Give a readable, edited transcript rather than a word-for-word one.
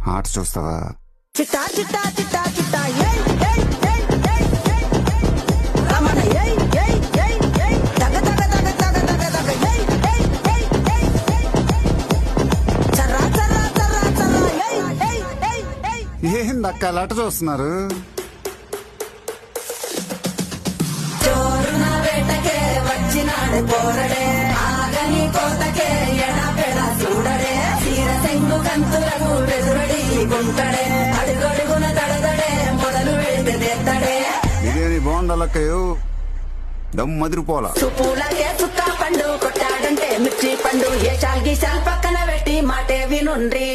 ఆట చూస్తావా? చిట్టా చిట్టా చిట్టా చిట్టా ఏయ్ ఏయ్ ఏయ్ ఏయ్ ఏయ్ ఏయ్ రమణ ఏయ్ ఏయ్ ఏయ్ ఏయ్ దగ దగ దగ దగ దగ దగ ఏయ్ ఏయ్ ఏయ్ ఏయ్ ఏయ్ చర్రా చర్రా చర్రా చర్రా ఏయ్ ఏయ్ ఏయ్ ఏయ్ ఏందక్క అలా ఆట చూస్తున్నారు? చోరున వేటకే వచ్చినాడు పోరడే ఆగని కోతకే ఎడపెడ చూడడే తీర సెంగు కంతులకు బెదురడి గుంటడే అడుగడుగున దడదడే మొదలు వెళితే తెత్తడే బిర్యానీ బాగుండాలక్కయ్యో, దమ్ మదిరిపోలా. చుప్పులకే చుక్క పండు కొట్టాడంటే మిర్చి పండు ఏ చాల్ గీసాల్ పక్కన పెట్టి మాటే వినుండ్రి.